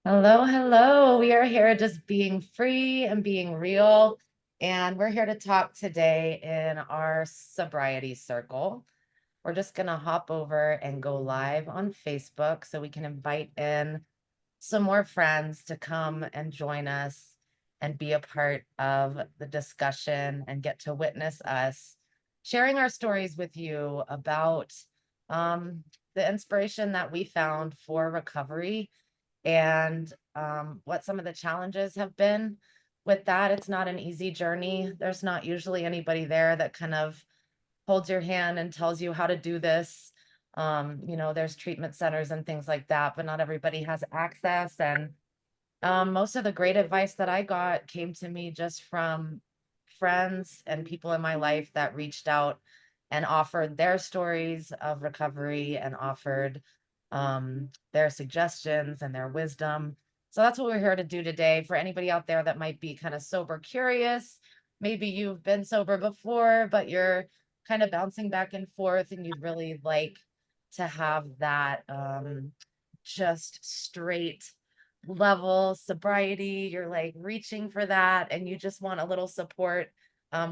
Hello, hello. We are here just being free and being real. And we're here to talk today in our sobriety circle. We're just going to hop over and go live on Facebook so we can invite in some more friends to come and join us and be a part of the discussion and get to witness us sharing our stories with you about um, the inspiration that we found for recovery and what some of the challenges have been with that. It's not an easy journey. There's not usually anybody there that kind of holds your hand and tells you how to do this. There's treatment centers and things like that, but not everybody has access. And most of the great advice that I got came to me just from friends and people in my life that reached out and offered their stories of recovery and offered their suggestions and their wisdom. So that's what we're here to do today. For anybody out there that might be kind of sober curious, maybe you've been sober before, but you're kind of bouncing back and forth and you'd really like to have that just straight level sobriety, you're like reaching for that and you just want a little support.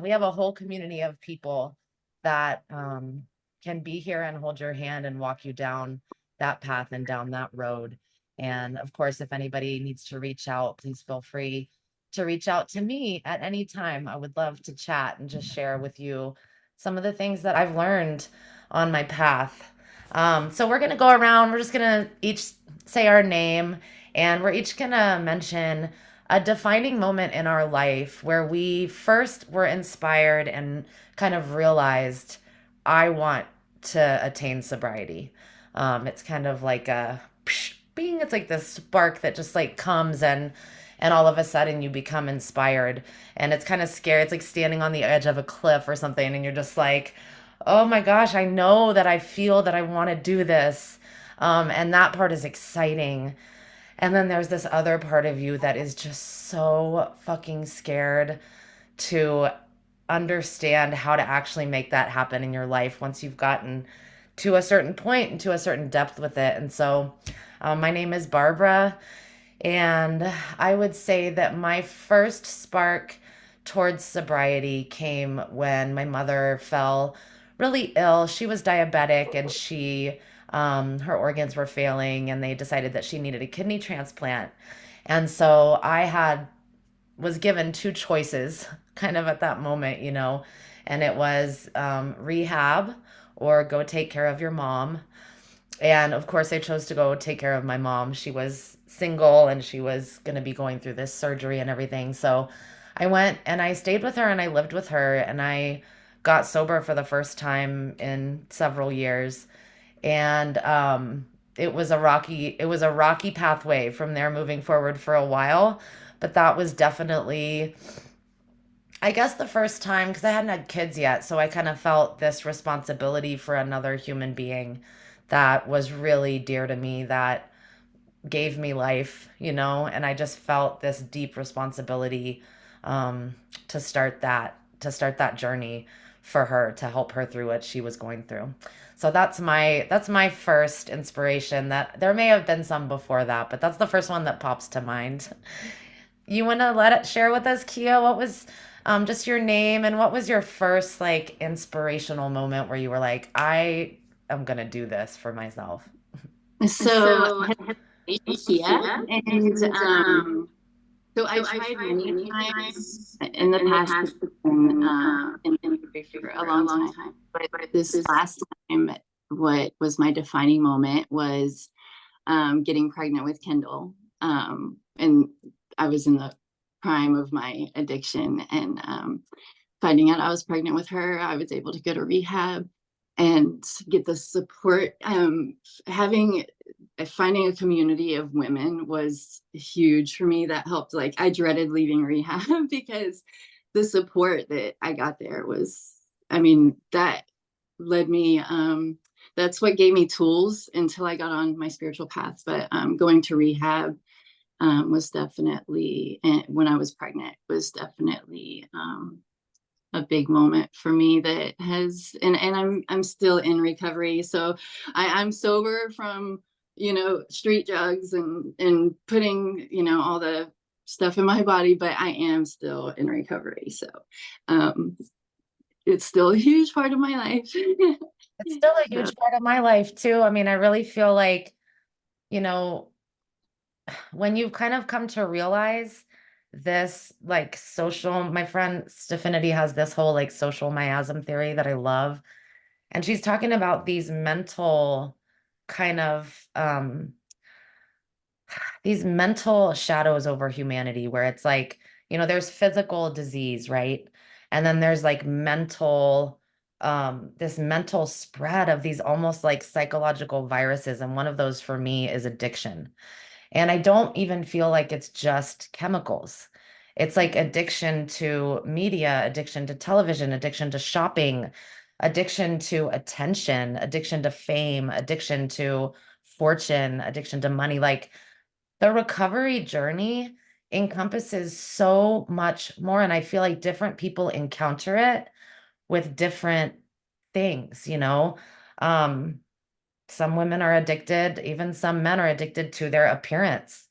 We have a whole community of people that can be here and hold your hand and walk you down that path and down that road. And of course, if anybody needs to reach out, please feel free to reach out to me at any time. I would love to chat and just share with you some of the things that I've learned on my path. So we're going to go around, we're just going to each say our name, and we're each going to mention a defining moment in our life where we first were inspired and kind of realized, I want to attain sobriety. It's kind of like a bing, it's like this spark that just like comes and all of a sudden you become inspired and it's kind of scary. It's like standing on the edge of a cliff or something and you're just like, oh my gosh, I know that I feel that I want to do this. And that part is exciting. And then there's this other part of you that is just so fucking scared to understand how to actually make that happen in your life once you've gotten to a certain point and to a certain depth with it. And so, my name is Barbara, and I would say that my first spark towards sobriety came when my mother fell really ill. She was diabetic and her organs were failing, and they decided that she needed a kidney transplant. And so was given two choices kind of at that moment, and it was rehab or go take care of your mom. And of course, I chose to go take care of my mom. She was single and she was going to be going through this surgery and everything. So I went and I stayed with her and I lived with her and I got sober for the first time in several years. And it was a rocky pathway from there moving forward for a while, but that was definitely, I guess, the first time because I hadn't had kids yet, so I kind of felt this responsibility for another human being that was really dear to me, that gave me life, and I just felt this deep responsibility um, to start that journey for her, to help her through what she was going through. So that's my first inspiration. That there may have been some before that, but that's the first one that pops to mind. You want to let it share with us, Kia? What was just your name and what was your first like inspirational moment where you were like, I am gonna do this for myself? So, Kia, and so I tried many times in the past to become in recovery for a long time. But this last time, what was my defining moment was getting pregnant with Kendall. And I was in the prime of my addiction, and finding out I was pregnant with her, I was able to go to rehab and get the support. Having Finding a community of women was huge for me. That helped. Like, I dreaded leaving rehab because the support that I got there was, I mean, that led me, that's what gave me tools until I got on my spiritual path. But going to rehab was definitely, and when I was pregnant, was definitely a big moment for me that has, and I'm still in recovery. So I'm sober from street drugs and putting, all the stuff in my body, but I am still in recovery. So um, it's still a huge part of my life. It's still a So huge part of my life too. I mean, I really feel like, you know, when you kind of come to realize this like social, my friend Stefanity has this whole like social miasm theory that I love. And she's talking about these mental kind of these mental shadows over humanity where it's like, there's physical disease, right? And then there's like mental, this mental spread of these almost like psychological viruses. And one of those for me is addiction. And I don't even feel like it's just chemicals. It's like addiction to media, addiction to television, addiction to shopping, addiction to attention, addiction to fame, addiction to fortune, addiction to money. Like the recovery journey encompasses so much more. And I feel like different people encounter it with different things. Um, some women are addicted, even some men are addicted to their appearance,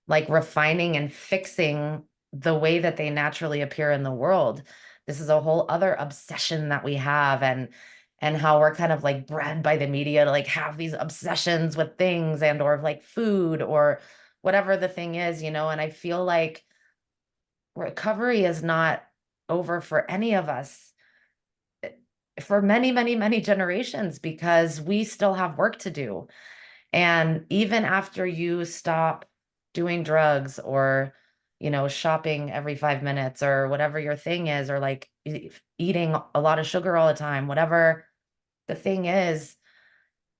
like refining and fixing the way that they naturally appear in the world. This is a whole other obsession that we have, and how we're kind of like bred by the media to like have these obsessions with things and or like food or whatever the thing is. And I feel like recovery is not over for any of us for many, many, many generations because we still have work to do. And even after you stop doing drugs or, shopping every 5 minutes or whatever your thing is, or like eating a lot of sugar all the time, whatever the thing is,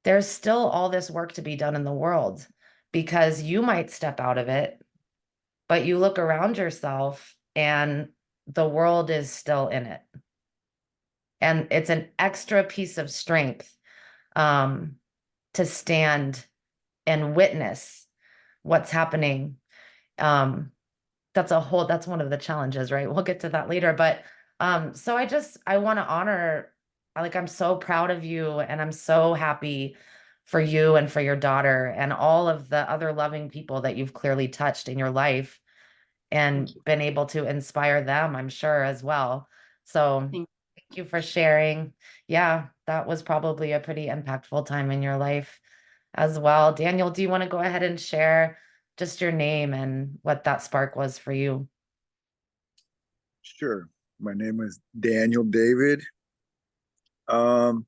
there's still all this work to be done in the world because you might step out of it, but you look around yourself and the world is still in it. And it's an extra piece of strength um, to stand and witness what's happening. Um, that's one of the challenges, right? We'll get to that later. But so I want to honor, like, I'm so proud of you and I'm so happy for you and for your daughter and all of the other loving people that you've clearly touched in your life thank and you. been able to inspire them, I'm sure, as well. So Thank thank you for sharing. Yeah, that was probably a pretty impactful time in your life as well. Daniel, do you want to go ahead and share just your name and what that spark was for you? Sure. My name is Daniel David. Um,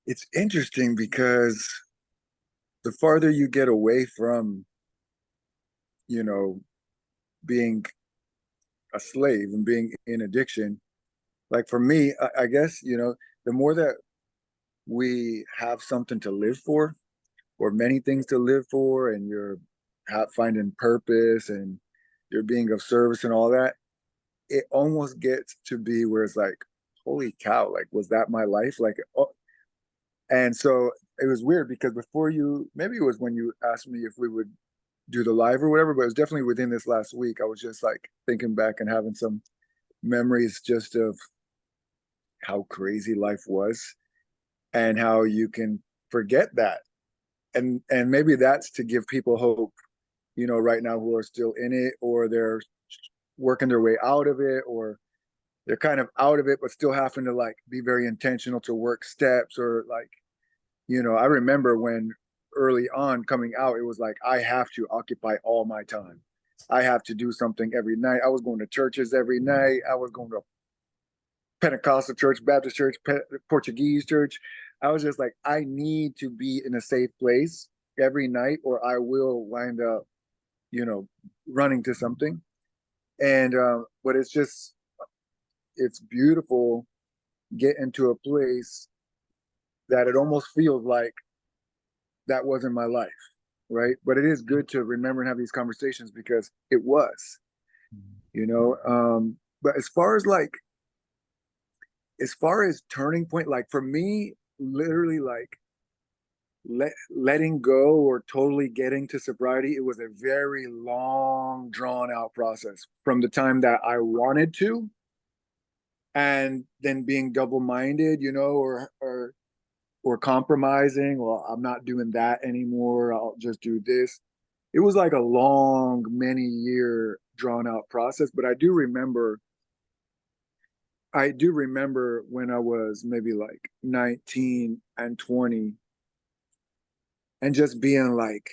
it's interesting because the farther you get away from, you know, being a slave and being in addiction, like for me, I guess, the more that we have something to live for, or many things to live for, and you're finding purpose and you're being of service and all that, it almost gets to be where it's like, holy cow, like, was that my life? Like, oh, and so it was weird because before maybe it was when you asked me if we would do the live or whatever, but it was definitely within this last week. I was just like thinking back and having some memories just of how crazy life was and how you can forget that. And maybe that's to give people hope, right now who are still in it, or they're working their way out of it, or they're kind of out of it, but still having to like be very intentional to work steps or like, I remember when early on coming out, it was like, I have to occupy all my time. I have to do something every night. I was going to churches every night. I was going to Pentecostal church, Baptist church, Portuguese church. I was just like, I need to be in a safe place every night or I will wind up, you know, running to something. And, but it's beautiful getting to a place that it almost feels like that wasn't my life, right? But it is good to remember and have these conversations because it was, you know. But as far as turning point, like for me, literally like letting go or totally getting to sobriety, it was a very long, drawn out process from the time that I wanted to, and then being double minded, or compromising. Well, I'm not doing that anymore. I'll just do this. It was like a long, many year drawn out process. But I do remember when I was maybe like 19 and 20 and just being like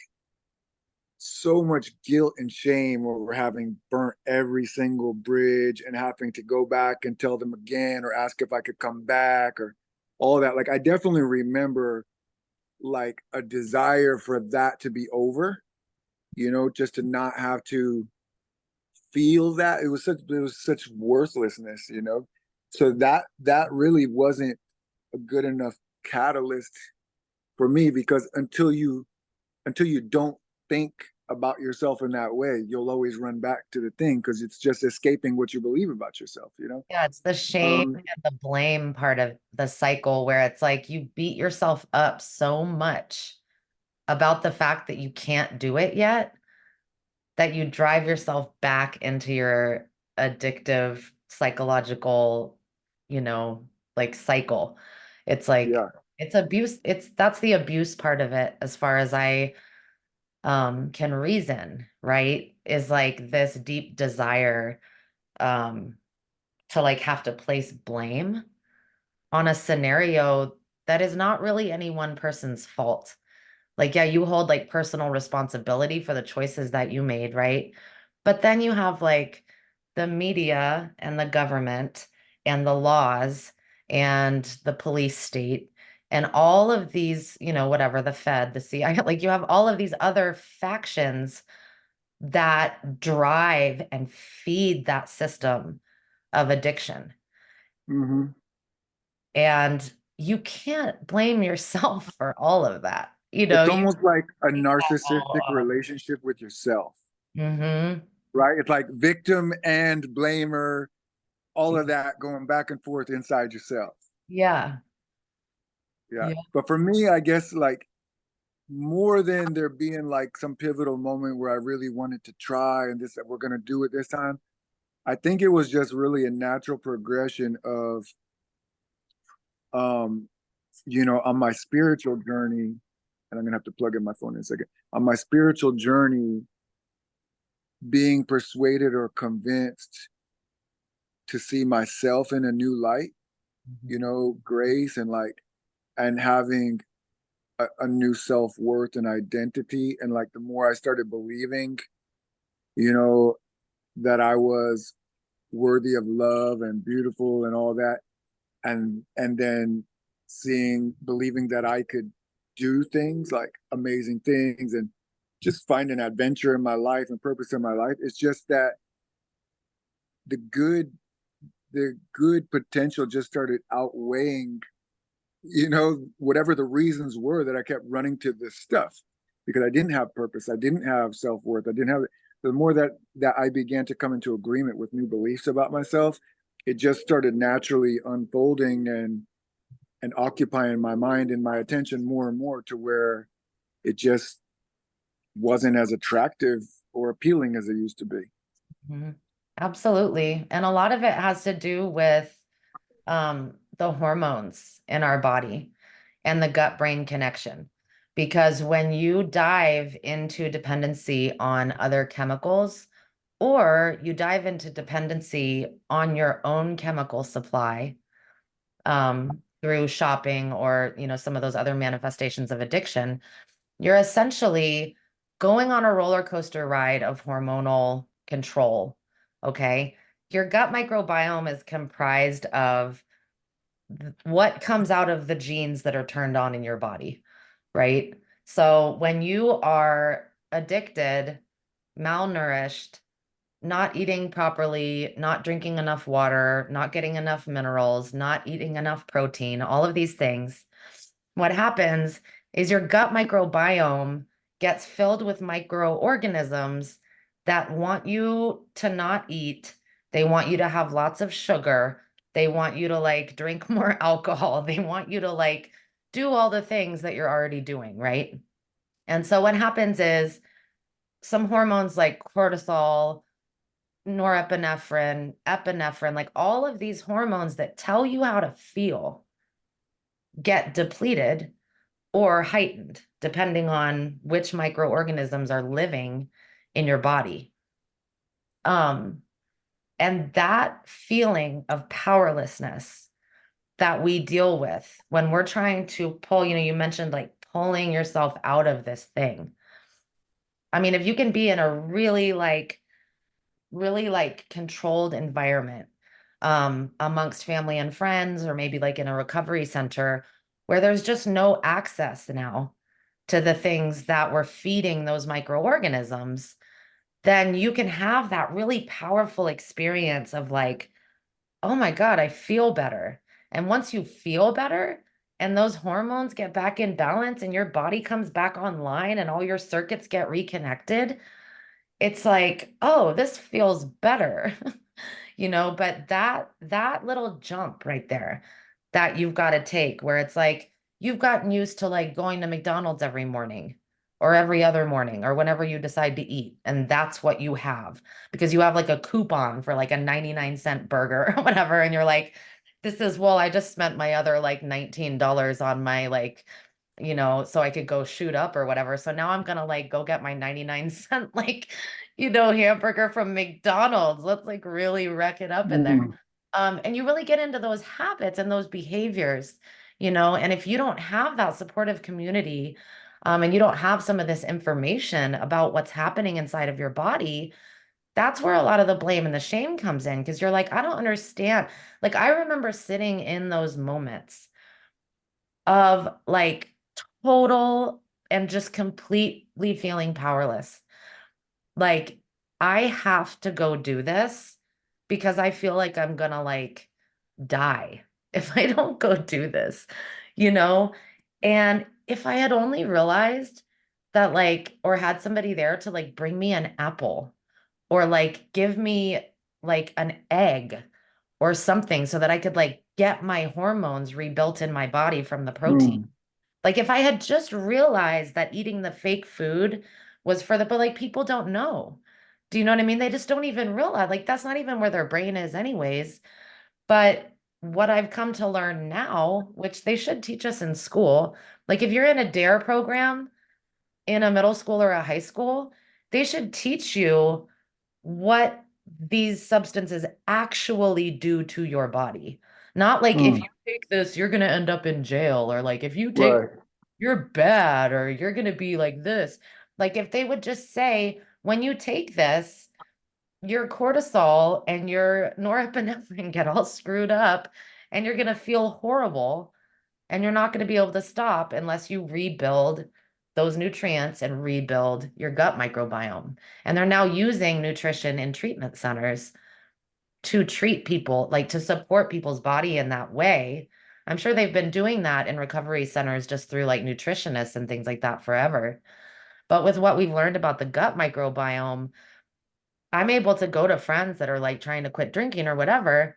so much guilt and shame over having burnt every single bridge and having to go back and tell them again or ask if I could come back or all that. Like I definitely remember like a desire for that to be over, just to not have to feel that. It was such worthlessness. So that really wasn't a good enough catalyst for me because until you don't think about yourself in that way, you'll always run back to the thing because it's just escaping what you believe about yourself. Yeah, it's the shame and the blame part of the cycle where it's like you beat yourself up so much about the fact that you can't do it yet that you drive yourself back into your addictive psychological, like cycle. It's like Yeah. it's abuse. That's the abuse part of it as far as I can reason, right? Is like this deep desire um to like have to place blame on a scenario that is not really any one person's fault. Like, yeah, you hold like personal responsibility for the choices that you made, right? But then you have like the media and the government and the laws and the police state and all of these, whatever, the Fed, the CIA, like you have all of these other factions that drive and feed that system of addiction. Hmm. And you can't blame yourself for all of that. It's You almost like a take that narcissistic all on. relationship with yourself, Mm-hmm. right? It's like victim and blamer, all of that going back and forth inside yourself. Yeah. Yeah. Yeah. But for me, I guess like more than there being like some pivotal moment where I really wanted to try and this we're gonna do it this time. I think it was just really a natural progression of um, on my spiritual journey, and I'm gonna have to plug in my phone in a second. On my spiritual journey, being persuaded or convinced to see myself in a new light, grace and like and having a new self-worth and identity. And like the more I started believing, you know, that I was worthy of love and beautiful and all that, and then believing that I could do things like amazing things and just find an adventure in my life and purpose in my life. It's just that the good the good potential just started outweighing, whatever the reasons were that I kept running to this stuff because I didn't have purpose. I didn't have self-worth. I didn't have the more that I began to come into agreement with new beliefs about myself, it just started naturally unfolding and occupying my mind and my attention more and more to where it just wasn't as attractive or appealing as it used to be. Mhm. Absolutely. And a lot of it has to do with the hormones in our body and the gut brain connection. Because when you dive into dependency on other chemicals, or you dive into dependency on your own chemical supply through shopping or, some of those other manifestations of addiction, you're essentially going on a roller coaster ride of hormonal control. Okay. Your gut microbiome is comprised of what comes out of the genes that are turned on in your body, right? So when you are addicted, malnourished, not eating properly, not drinking enough water, not getting enough minerals, not eating enough protein, all of these things, what happens is your gut microbiome gets filled with microorganisms that want you to not eat. They want you to have lots of sugar. They want you to like drink more alcohol. They want you to like do all the things that you're already doing, right? And so what happens is some hormones like cortisol, norepinephrine, epinephrine, like all of these hormones that tell you how to feel get depleted or heightened, depending on which microorganisms are living in your body. Um, and that feeling of powerlessness that we deal with when we're trying to pull, you mentioned like pulling yourself out of this thing. I mean, if you can be in a really like controlled environment, amongst family and friends, or maybe like in a recovery center where there's just no access now to the things that were feeding those microorganisms, then you can have that really powerful experience of like, oh my God, I feel better. And once you feel better and those hormones get back in balance and your body comes back online and all your circuits get reconnected, it's like, oh, this feels better. But that little jump right there that you've got to take, where it's like you've gotten used to like going to McDonald's every morning or every other morning or whenever you decide to eat, and that's what you have because you have like a coupon for like a 99-cent burger or whatever, and you're like, this is, well, I just spent my other like $19 on my like, so I could go shoot up or whatever. So now I'm gonna like go get my 99-cent like, hamburger from McDonald's. Let's like really wreck it up in there. Mm. And you really get into those habits and those behaviors, and if you don't have that supportive community, and you don't have some of this information about what's happening inside of your body, that's where a lot of the blame and the shame comes in because you're like, I don't understand. Like, I remember sitting in those moments of like total and just completely feeling powerless. Like, I have to go do this because I feel like I'm gonna like die if I don't go do this, you know? And if I had only realized that, like, or had somebody there to like bring me an apple or like give me like an egg or something so that I could like get my hormones rebuilt in my body from the protein. Mm. Like if I had just realized that eating the fake food was for the, but like people don't know. Do you know what I mean? They just don't even realize, like that's not even where their brain is anyways. But what I've come to learn now, which they should teach us in school, like if you're in a DARE program in a middle school or a high school, they should teach you what these substances actually do to your body. Not like if Mm. you take this, you're going to end up in jail, or like if you take, Right. you're bad, or you're going to be like this. Like if they would just say, when you take this, your cortisol and your norepinephrine get all screwed up and you're going to feel horrible and you're not going to be able to stop unless you rebuild those nutrients and rebuild your gut microbiome. And they're now using nutrition in treatment centers to treat people, like to support people's body in that way. I'm sure they've been doing that in recovery centers just through like nutritionists and things like that forever. But with what we've learned about the gut microbiome, I'm able to go to friends that are like trying to quit drinking or whatever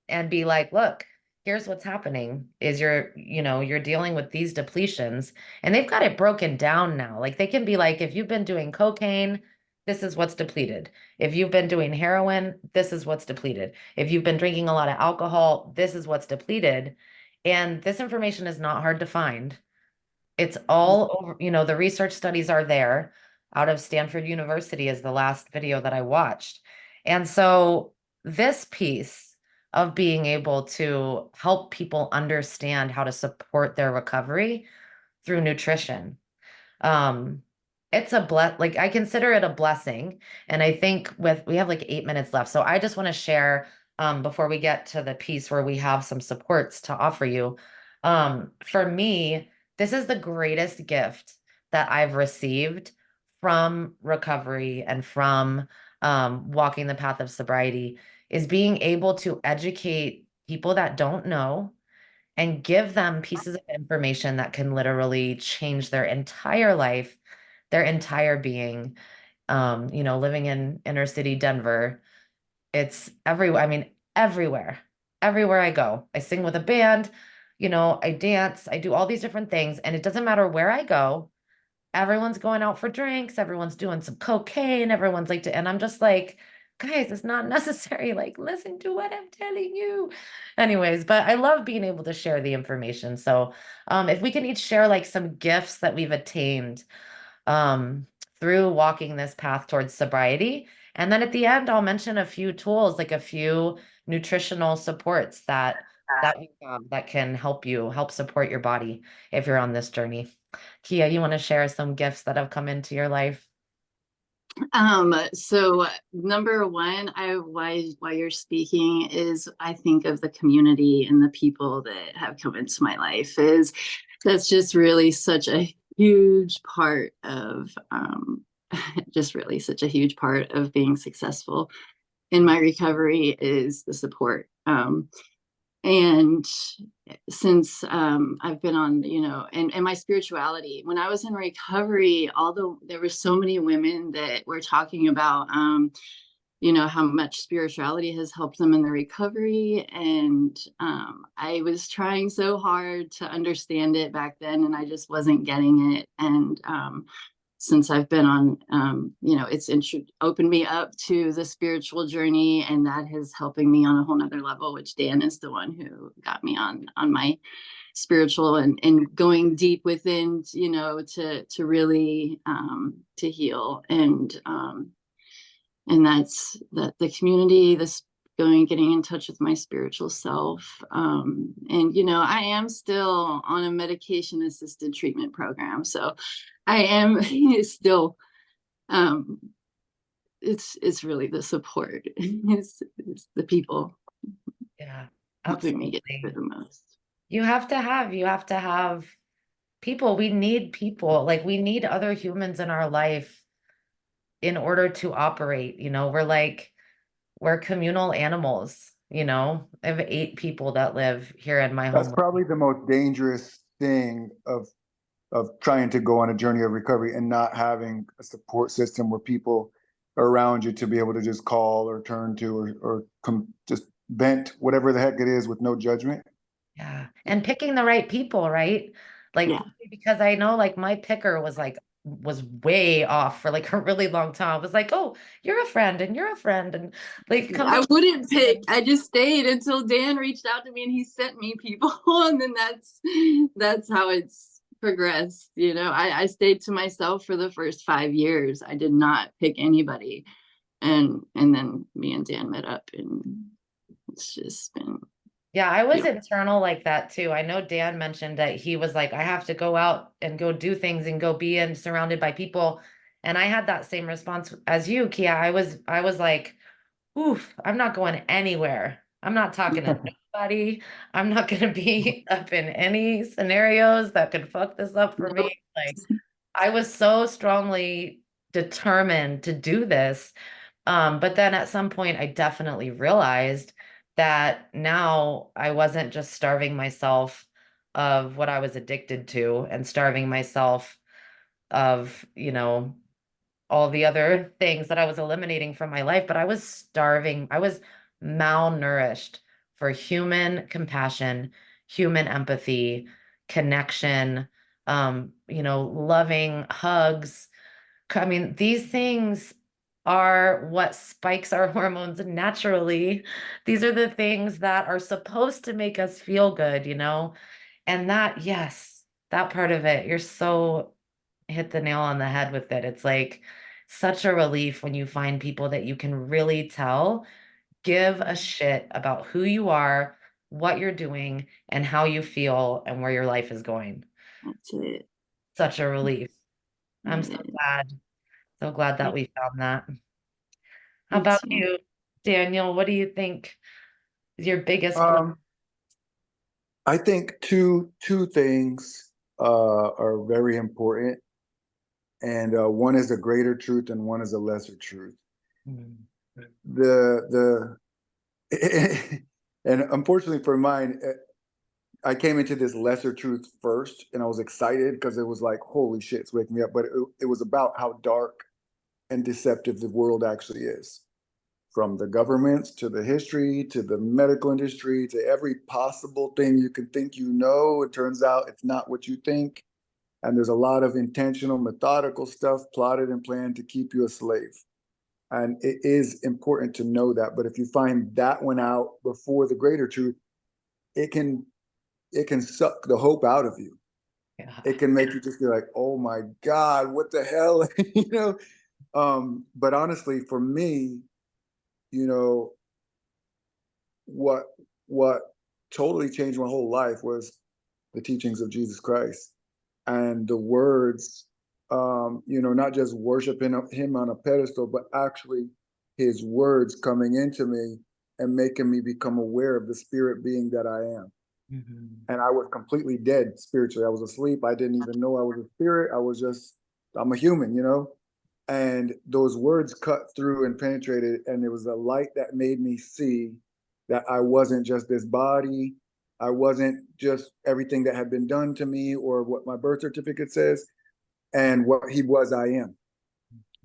and be like, look, here's what's happening is you're dealing with these depletions, and they've got it broken down now. Like they can be like, if you've been doing cocaine, this is what's depleted. If you've been doing heroin, this is what's depleted. If you've been drinking a lot of alcohol, this is what's depleted. And this information is not hard to find. It's all over, the research studies are there. Out of Stanford University is the last video that I watched. And so this piece of being able to help people understand how to support their recovery through nutrition, um, it's a like I consider it a blessing. And I think we have like 8 minutes left. So I just want to share before we get to the piece where we have some supports to offer you. For me, this is the greatest gift that I've received from recovery and from walking the path of sobriety is being able to educate people that don't know and give them pieces of information that can literally change their entire life, their entire being. Living in inner city Denver, it's everywhere. I mean, everywhere I go, I sing with a band, I dance, I do all these different things, and it doesn't matter where I go. Everyone's going out for drinks, everyone's doing some cocaine, everyone's like, and I'm just like, guys, it's not necessary. Like, listen to what I'm telling you. Anyways, but I love being able to share the information. So, if we can each share like some gifts that we've attained, um, through walking this path towards sobriety. And then at the end, I'll mention a few tools, like a few nutritional supports that we have that can help support your body if you're on this journey. Kia, you want to share some gifts that have come into your life? So number one, while you're speaking is I think of the community and the people that have come into my life is that's just really such a huge part of just really such a huge part of being successful in my recovery is the support. And since I've been on, and my spirituality, when I was in recovery, although there were so many women that were talking about, how much spirituality has helped them in the recovery. And I was trying so hard to understand it back then, and I just wasn't getting it. And since I've been on, it's opened me up to the spiritual journey, and that is helping me on a whole nother level, which Dan is the one who got me on my spiritual and going deep within, to really to heal. And that's the community, this getting in touch with my spiritual self. And I am still on a medication assisted treatment program, so I am still it's really the support. It's the people Yeah, helping me get through absolutely. the most. You have to have people. We need people. Like, we need other humans in our life in order to operate. We're communal animals. I have 8 people that live here in my That's home. probably the most dangerous thing of trying to go on a journey of recovery and not having a support system where people are around you to be able to just call or turn to or just vent whatever the heck it is with no judgment. Yeah. And picking the right people, right? Like, Yeah, because I know like my picker was way off for like a really long time. I was like, oh, you're a friend and you're a friend. And like come I to wouldn't pick. I just stayed until Dan reached out to me and he sent me people, and then that's how it's progressed. I stayed to myself for the first 5 years. I did not pick anybody, and then me and Dan met up, and it's just been Yeah, I was beautiful. internal like that too. I know Dan mentioned that he was like, I have to go out and go do things and go be and surrounded by people. And I had that same response as you, Kia. I was like, oof, I'm not going anywhere. I'm not talking to nobody. I'm not going to be up in any scenarios that could fuck this up for Nope. me. Like, I was so strongly determined to do this. But then at some point, I definitely realized that now I wasn't just starving myself of what I was addicted to and starving myself of, all the other things that I was eliminating from my life, but I was starving. I was malnourished for human compassion, human empathy, connection, loving hugs. I mean, these things are what spikes our hormones naturally. These are the things that are supposed to make us feel good. And that, yes, that part of it, you're so hit the nail on the head with it. It's like such a relief when you find people that you can really tell give a shit about who you are, what you're doing, and how you feel and where your life is going. That's it. Such a relief. I'm so It glad, so glad that is. we found that. How Me about too. you, Daniel? What do you think is your biggest gift? Um, I think two things are very important, and one is a greater truth and one is a lesser truth. Mm. The and unfortunately for mine, I came into this lesser truth first, and I was excited because it was like, holy shit, it's waking me up. But it was about how dark and deceptive the world actually is. From the governments to the history to the medical industry to every possible thing you can think it turns out it's not what you think. And there's a lot of intentional, methodical stuff plotted and planned to keep you a slave. And it is important to know that. But if you find that one out before the greater truth, it can suck the hope out of you. Yeah. It can make you just be like, oh my God, what the hell? You know? But honestly, for me, you know, what what totally changed my whole life was the teachings of Jesus Christ and the words, not just worshiping him on a pedestal, but actually his words coming into me and making me become aware of the spirit being that I am. Mhm. And I was completely dead spiritually. I was asleep. I didn't even know I was a spirit. I'm a human, And those words cut through and penetrated, and it was a light that made me see that I wasn't just this body. I wasn't just everything that had been done to me or what my birth certificate says, and what he was, I am.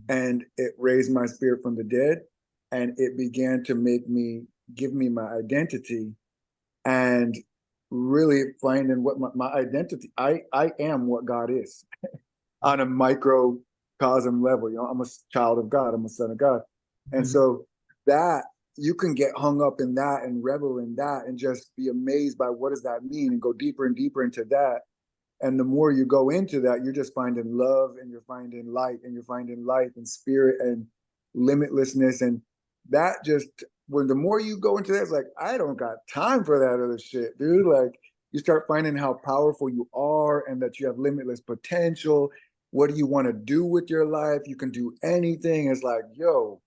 And it raised my spirit from the dead, and it began to give me my identity, and really finding what my identity. I am what God is on a microcosm level. I'm a child of God. I'm a son of God. And Mhm. so that you can get hung up in that and revel in that and just be amazed by what does that mean and go deeper and deeper into that. And the more you go into that, you're just finding love and you're finding light and you're finding life and spirit and limitlessness. And that just, when the more you go into that, it's like, I don't got time for that other shit, dude. Like, you start finding how powerful you are and that you have limitless potential. What do you want to do with your life? You can do anything. It's like, yo,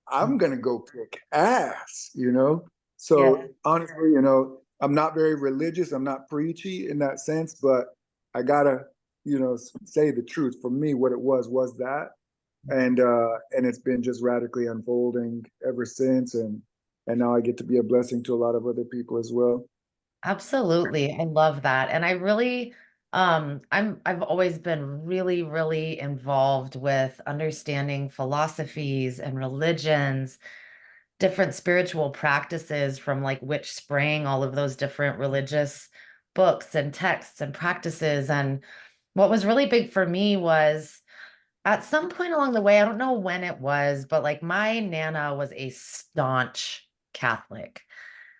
I'm gonna go kick ass. Yeah. So honestly, I'm not very religious. I'm not preachy in that sense, but I gotta, say the truth. For me, what it was that, and it's been just radically unfolding ever since, and now I get to be a blessing to a lot of other people as well. Absolutely. I love that. And I really, I've always been really, really involved with understanding philosophies and religions, different spiritual practices from like which sprang all of those different religious books and texts and practices. And what was really big for me was at some point along the way, I don't know when it was, but like my Nana was a staunch Catholic.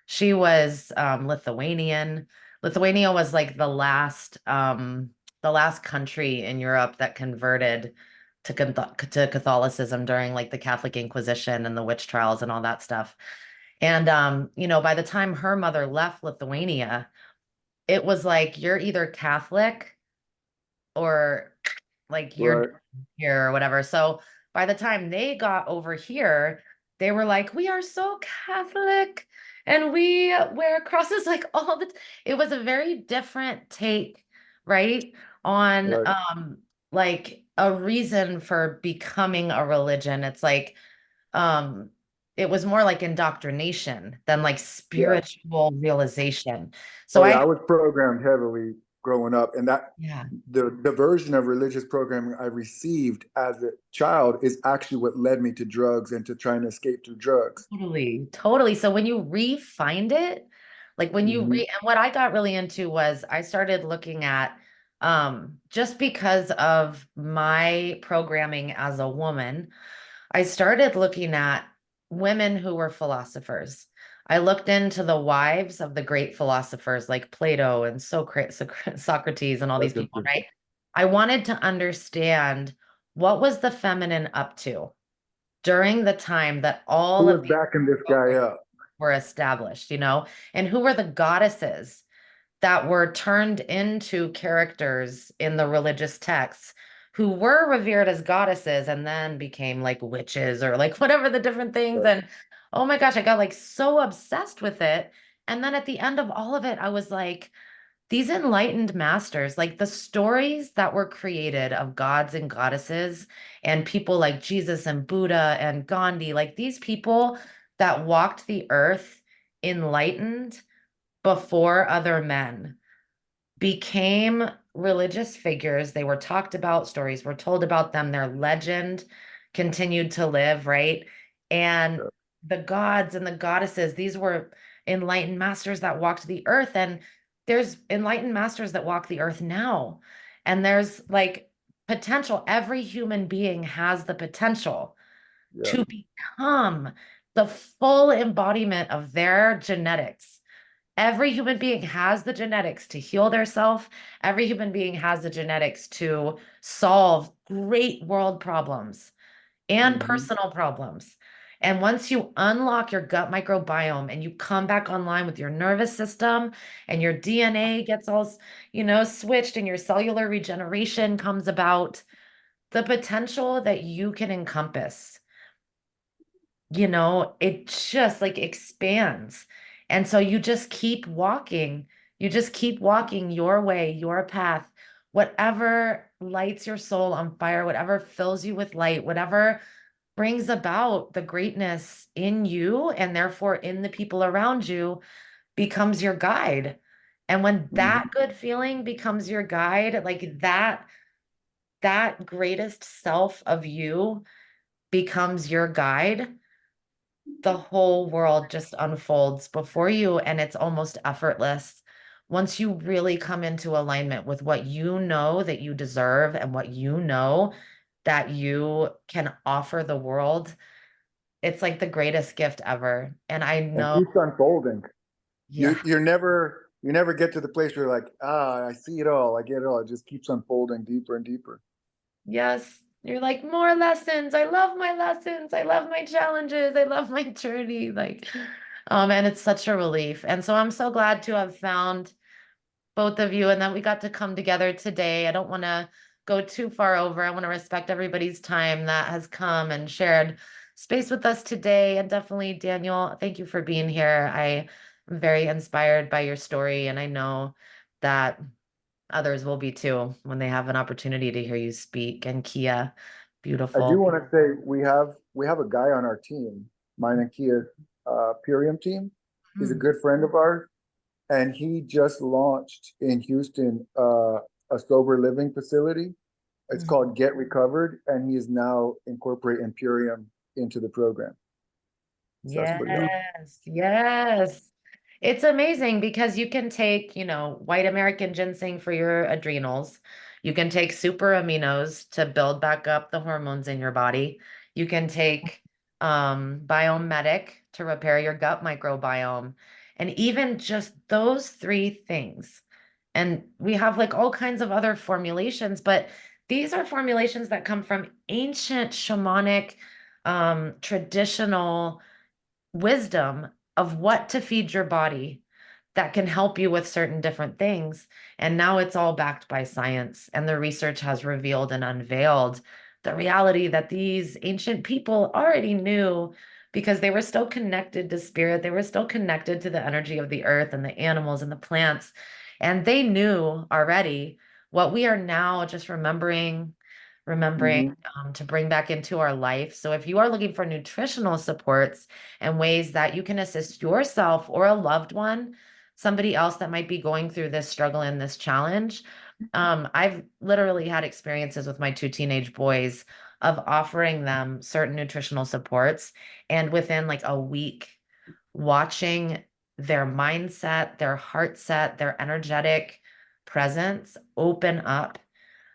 She was Lithuanian. Lithuania was like the last country in Europe that converted to Catholicism during like the Catholic Inquisition and the witch trials and all that stuff. And by the time her mother left Lithuania, it was like you're either Catholic or like you're Right. here or whatever. So by the time they got over here, they were like, we are so Catholic and we wear crosses like all the it was a very different take, right? On Right. like a reason for becoming a religion. It's like um it was more like indoctrination than like Yeah. spiritual realization. So Oh yeah, I I was programmed heavily growing up, and that yeah. the version of religious programming I received as a child is actually what led me to drugs and to trying to escape through drugs. Totally, totally. So when you re-find it, like when you Hmm. and what I got really into was I started looking at just because of my programming as a woman, I started looking at women who were philosophers. I looked into the wives of the great philosophers like Plato and Socrates and all these That's people, interesting. right? I wanted to understand what was the feminine up to during the time that Who all was of these backing this guy programs up? were established, and who were the goddesses that were turned into characters in the religious texts who were revered as goddesses and then became like witches or like whatever the different things. Right. And oh my gosh, I got like so obsessed with it. And then at the end of all of it, I was like, these enlightened masters, like the stories that were created of gods and goddesses and people like Jesus and Buddha and Gandhi, like these people that walked the earth enlightened before other men became religious figures. They were talked about, stories were told about them, their legend continued to live, right? And Yeah. the gods and the goddesses, these were enlightened masters that walked the earth. And there's enlightened masters that walk the earth now. And there's like potential. Every human being has the potential Yeah. to become the full embodiment of their genetics. Every human being has the genetics to heal theirself. Every human being has the genetics to solve great world problems and personal problems. And once you unlock your gut microbiome and you come back online with your nervous system and your DNA gets all, switched and your cellular regeneration comes about, the potential that you can encompass, it just like expands. And so you just keep walking. You just keep walking your way, your path, whatever lights your soul on fire, whatever fills you with light, whatever brings about the greatness in you and therefore in the people around you becomes your guide. And when that good feeling becomes your guide, like that greatest self of you becomes your guide, the whole world just unfolds before you and it's almost effortless. Once you really come into alignment with what you know that you deserve and what you know that you can offer the world, it's like the greatest gift ever. And I And know, keeps unfolding. yeah, You never get to the place where you're like, I see it all, I get it all. It just keeps unfolding deeper and deeper. yes. You're like, more lessons. I love my lessons. I love my challenges. I love my journey. And it's such a relief. And so I'm so glad to have found both of you and that we got to come together today. I don't want to go too far over. I want to respect everybody's time that has come and shared space with us today. And definitely, Daniel, thank you for being here. I am very inspired by your story, and I know that others will be too when they have an opportunity to hear you speak. And Kia, I do beautiful. want to say we have a guy on our team, mine and Kia's Purium team. He's a Hmm. good friend of ours, and he just launched in Houston a sober living facility. It's Hmm. called Get Recovered, and he is now incorporating Purium into the program. So that's pretty awesome. Yes, yes. It's amazing because you can take, white American ginseng for your adrenals. You can take super aminos to build back up the hormones in your body. You can take Biomedic to repair your gut microbiome. And even just those three things. And we have like all kinds of other formulations, but these are formulations that come from ancient shamanic, traditional wisdom of what to feed your body that can help you with certain different things. And now it's all backed by science. And the research has revealed and unveiled the reality that these ancient people already knew because they were still connected to spirit. They were still connected to the energy of the earth and the animals and the plants. And they knew already what we are now just remembering Hmm. to bring back into our life. So if you are looking for nutritional supports and ways that you can assist yourself or a loved one, somebody else that might be going through this struggle and this challenge, I've literally had experiences with my two teenage boys of offering them certain nutritional supports. And within like a week, watching their mindset, their heart set, their energetic presence open up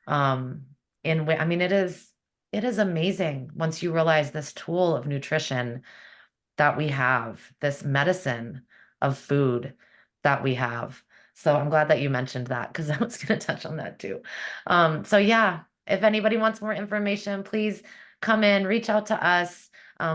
um I mean it is amazing once you realize this tool of nutrition that we have, this medicine of food that we have. So I'm glad that you mentioned that because I was going to touch on that too. So yeah, if anybody wants more information, please come in, reach out to us.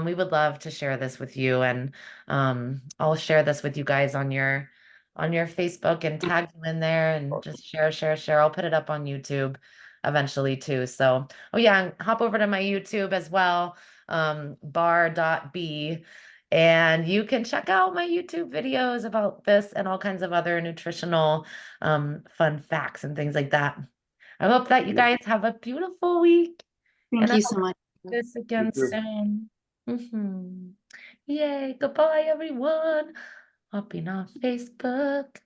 We would love to share this with you, and I'll share this with you guys on your Facebook and tag you in there and just share, share, share. I'll put it up on YouTube eventually too. So, oh yeah, and hop over to my YouTube as well, Bar.B, and you can check out my YouTube videos about this and all kinds of other nutritional fun facts and things like that. I hope that you Yeah, guys have a beautiful week, and Thank I you hope so much. to do this you again too. soon. Yay, goodbye everyone. Hopping on Facebook.